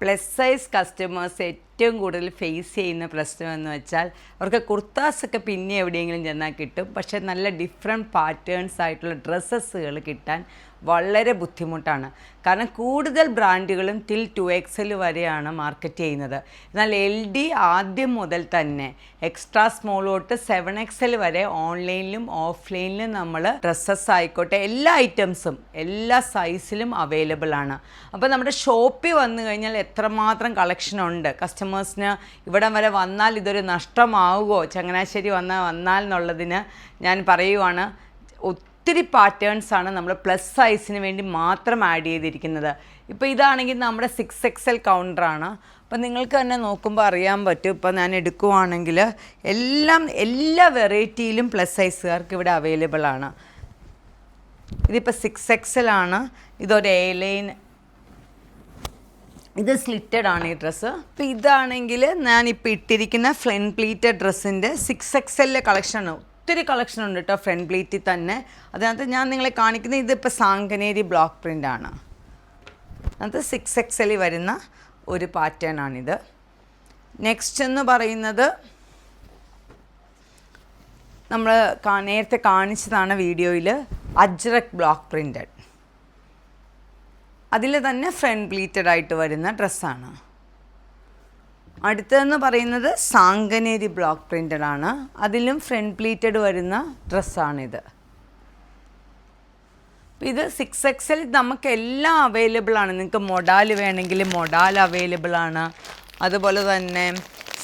Plus size customers ഏറ്റവും കൂടുതൽ face ചെയ്യുന്ന പ്രശ്നം എന്ന് വെച്ചാൽ അവർക്ക് കുർത്താസൊക്കെ പിന്നെ എവിടെയെങ്കിലും ചെന്നാൽ കിട്ടും, പക്ഷേ നല്ല ഡിഫറെൻറ്റ് പാറ്റേൺസ് ആയിട്ടുള്ള ഡ്രസ്സസുകൾ കിട്ടാൻ വളരെ ബുദ്ധിമുട്ടാണ്. കാരണം കൂടുതൽ ബ്രാൻഡുകളും ടിൽ 2XL വരെയാണ് മാർക്കറ്റ് ചെയ്യുന്നത്. എന്നാൽ LD ആദ്യം മുതൽ തന്നെ എക്സ്ട്രാ സ്മോൾ തൊട്ട് 7XL വരെ ഓൺലൈനിലും ഓഫ്ലൈനിലും നമ്മൾ ഡ്രസ്സസ് ആയിക്കോട്ടെ എല്ലാ ഐറ്റംസും എല്ലാ സൈസിലും അവൈലബിൾ ആണ്. അപ്പോൾ നമ്മുടെ ഷോപ്പിൽ വന്നു കഴിഞ്ഞാൽ എത്രമാത്രം കളക്ഷൻ ഉണ്ട്, കസ്റ്റമേഴ്സിന് ഇവിടം വരെ വന്നാൽ ഇതൊരു നഷ്ടമാവുമോ, ചങ്ങനാശ്ശേരി വന്നാൽ എന്നുള്ളതിന് ഞാൻ പറയുവാണ്. ഒത്തിരി പാറ്റേൺസാണ് നമ്മൾ പ്ലസ് സൈസിന് വേണ്ടി മാത്രം ആഡ് ചെയ്തിരിക്കുന്നത്. ഇപ്പോൾ ഇതാണെങ്കിൽ നമ്മുടെ 6XL കൗണ്ടറാണ്. അപ്പം നിങ്ങൾക്ക് തന്നെ നോക്കുമ്പോൾ അറിയാൻ പറ്റും. ഇപ്പോൾ ഞാൻ എടുക്കുവാണെങ്കിൽ എല്ലാ വെറൈറ്റിയിലും പ്ലസ് സൈസുകാർക്ക് ഇവിടെ അവൈലബിൾ ആണ്. ഇതിപ്പോൾ 6XL ആണ്. ഇതൊരു A-ലൈൻ, ഇത് സ്ലിറ്റഡ് ആണ് ഈ ഡ്രസ്സ്. അപ്പോൾ ഇതാണെങ്കിൽ ഞാനിപ്പോൾ ഇട്ടിരിക്കുന്ന ഫ്രണ്ട് പ്ലീറ്റഡ് ഡ്രസ്സിൻ്റെ 6XL കളക്ഷനാണ്. ഒത്തിരി കളക്ഷൻ ഉണ്ട് കേട്ടോ ഫ്രണ്ട് പ്ലീറ്റിൽ തന്നെ. അതിനകത്ത് ഞാൻ നിങ്ങളെ കാണിക്കുന്നത് ഇതിപ്പോൾ സാങ്കനേരി ബ്ലോക്ക് പ്രിൻ്റാണ്. അത് 6XL വരുന്ന ഒരു പാറ്റേൺ ആണിത്. നെക്സ്റ്റ് എന്ന് പറയുന്നത് നമ്മൾ നേരത്തെ കാണിച്ചതാണ് വീഡിയോയിൽ, അജ്രക് ബ്ലോക്ക് പ്രിൻ്റഡ്. അതിൽ തന്നെ ഫ്രണ്ട് പ്ലീറ്റഡ് ആയിട്ട് വരുന്ന ഡ്രസ്സാണ്. അടുത്തതെന്ന് പറയുന്നത് സാങ്കനേരി ബ്ലോക്ക് പ്രിൻ്റഡ് ആണ്. അതിലും ഫ്രണ്ട് പ്ലീറ്റഡ് വരുന്ന ഡ്രസ്സാണിത്. ഇത് 6XL നമുക്കെല്ലാം അവൈലബിൾ ആണ്. നിങ്ങൾക്ക് മൊഡാൽ വേണമെങ്കിൽ മൊഡാൽ അവൈലബിൾ ആണ്. അതുപോലെ തന്നെ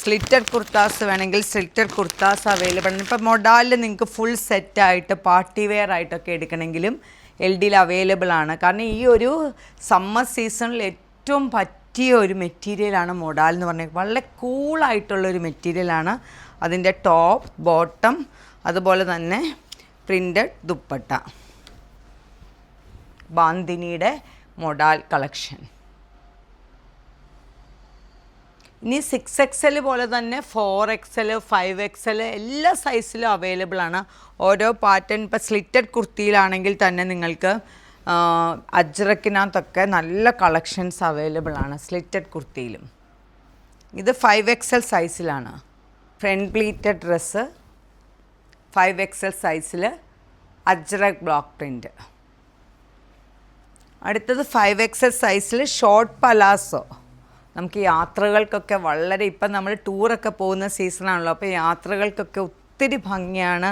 സ്ലിറ്റഡ് കുർത്താസ് വേണമെങ്കിൽ സ്ലിറ്റഡ് കുർത്താസ് അവൈലബിൾ ആണ്. ഇപ്പോൾ മൊഡാലിൽ നിങ്ങൾക്ക് ഫുൾ സെറ്റായിട്ട് പാർട്ടി വെയർ ആയിട്ടൊക്കെ എടുക്കണമെങ്കിലും LDയിൽ അവൈലബിൾ ആണ്. കാരണം ഈ ഒരു സമ്മർ സീസണിൽ ഏറ്റവും പറ്റിയ ഒരു മെറ്റീരിയലാണ് മൊഡാൽ എന്ന് പറഞ്ഞാൽ. വളരെ കൂളായിട്ടുള്ളൊരു മെറ്റീരിയലാണ്. അതിൻ്റെ ടോപ്പ്, ബോട്ടം, അതുപോലെ തന്നെ പ്രിൻ്റഡ് ദുപ്പട്ട, ബാന്തിനിയുടെ മൊഡാൽ കളക്ഷൻ. ഇനി 6XL പോലെ തന്നെ 4XL, 5XL എല്ലാ സൈസിലും അവൈലബിൾ ആണ്. ഓരോ പാറ്റേൺ ഇപ്പോൾ സ്ലിറ്റഡ് കുർത്തിയിലാണെങ്കിൽ തന്നെ നിങ്ങൾക്ക് അജ്രക്കിനകത്തൊക്കെ നല്ല കളക്ഷൻസ് അവൈലബിൾ ആണ്. സ്ലിറ്റഡ് കുർത്തിയിലും ഇത് 5XL സൈസിലാണ്. ഫ്രണ്ട് പ്ലീറ്റഡ് ഡ്രസ്സ് 5XL സൈസിൽ അജ്രക് ബ്ലോക്ക് പ്രിൻ്റ്. അടുത്തത് 5XL സൈസിൽ ഷോർട്ട് പലാസോ. നമുക്ക് യാത്രകൾക്കൊക്കെ വളരെ, ഇപ്പം നമ്മൾ ടൂറൊക്കെ പോകുന്ന സീസണാണല്ലോ, അപ്പോൾ യാത്രകൾക്കൊക്കെ ഒത്തിരി ഭംഗിയാണ്.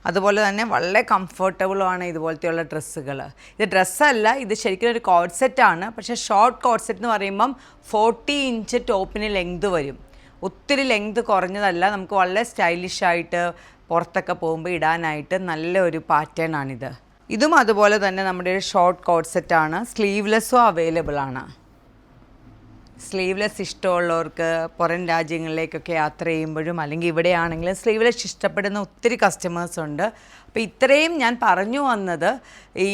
അതുപോലെ തന്നെ വളരെ കംഫർട്ടബിളുമാണ് ഇതുപോലത്തെയുള്ള ഡ്രസ്സുകൾ. ഇത് ഡ്രസ്സല്ല, ഇത് ശരിക്കും ഒരു കോഡ് സെറ്റാണ്. പക്ഷേ ഷോർട്ട് കോഡ് സെറ്റ് എന്ന് പറയുമ്പം 40 ഇഞ്ച് ടോപ്പിന് ലെങ്ത് വരും. ഒത്തിരി ലെങ്ത് കുറഞ്ഞതല്ല. നമുക്ക് വളരെ സ്റ്റൈലിഷായിട്ട് പുറത്തൊക്കെ പോകുമ്പോൾ ഇടാനായിട്ട് നല്ല ഒരു പാറ്റേൺ ആണിത്. ഇതും അതുപോലെ തന്നെ നമ്മുടെ ഒരു ഷോർട്ട് കോഡ് സെറ്റാണ്. സ്ലീവ്ലെസ്സും അവൈലബിൾ ആണ്. സ്ലീവ്ലെസ് ഇഷ്ടമുള്ളവർക്ക് പുറം രാജ്യങ്ങളിലേക്കൊക്കെ യാത്ര ചെയ്യുമ്പോഴും അല്ലെങ്കിൽ ഇവിടെയാണെങ്കിലും സ്ലീവ്ലെസ് ഇഷ്ടപ്പെടുന്ന ഒത്തിരി കസ്റ്റമേഴ്സ് ഉണ്ട്. അപ്പോൾ ഇത്രയും ഞാൻ പറഞ്ഞു വന്നത് ഈ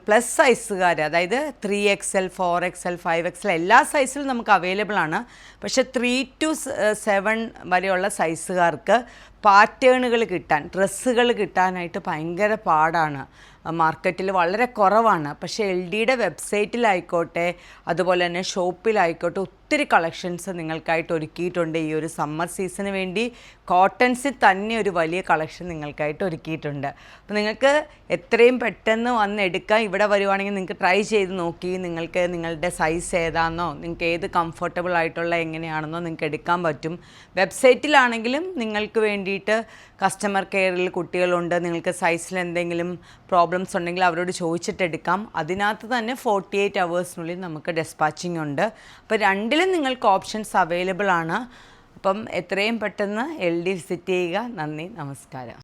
പ്ലസ് സൈസുകാർ, അതായത് 3XL, 4XL, 5XL എല്ലാ സൈസിലും നമുക്ക് അവൈലബിൾ ആണ്. പക്ഷേ 3 to 7 വരെയുള്ള സൈസുകാർക്ക് പാറ്റേണുകൾ കിട്ടാൻ, ഡ്രസ്സുകൾ കിട്ടാനായിട്ട് ഭയങ്കര പാടാണ്. മാർക്കറ്റിൽ വളരെ കുറവാണ്. പക്ഷേ LDയുടെ വെബ്സൈറ്റിലായിക്കോട്ടെ അതുപോലെ തന്നെ ഷോപ്പിലായിക്കോട്ടെ ഒത്തിരി കളക്ഷൻസ് നിങ്ങൾക്കായിട്ട് ഒരുക്കിയിട്ടുണ്ട്. ഈ ഒരു സമ്മർ സീസണിന് വേണ്ടി കോട്ടൺസിൽ തന്നെ ഒരു വലിയ കളക്ഷൻ നിങ്ങൾക്കായിട്ട് ഒരുക്കിയിട്ടുണ്ട്. അപ്പോൾ നിങ്ങൾക്ക് എത്രയും പെട്ടെന്ന് വന്ന് എടുക്കാം. ഇവിടെ വരുവാണെങ്കിൽ നിങ്ങൾക്ക് ട്രൈ ചെയ്ത് നോക്കി നിങ്ങൾക്ക് നിങ്ങളുടെ സൈസ് ഏതാണെന്നോ നിങ്ങൾക്ക് ഏത് കംഫർട്ടബിൾ ആയിട്ടുള്ള എങ്ങനെയാണെന്നോ നിങ്ങൾക്ക് എടുക്കാൻ പറ്റും. വെബ്സൈറ്റിലാണെങ്കിലും നിങ്ങൾക്ക് വേണ്ടിയിട്ട് കസ്റ്റമർ കെയറിൽ കുട്ടികളുണ്ട്. നിങ്ങൾക്ക് സൈസിൽ എന്തെങ്കിലും പ്രോബ്ലംസ് ഉണ്ടെങ്കിൽ അവരോട് ചോദിച്ചിട്ടെടുക്കാം. അതിനകത്ത് തന്നെ 48 hours നമുക്ക് ഡെസ്പാച്ചിങ് ഉണ്ട്. അപ്പോൾ രണ്ടിലും നിങ്ങൾക്ക് ഓപ്ഷൻസ് അവൈലബിൾ ആണ്. അപ്പം എത്രയും പെട്ടെന്ന് LD വിസിറ്റ് ചെയ്യുക. നന്ദി, നമസ്കാരം.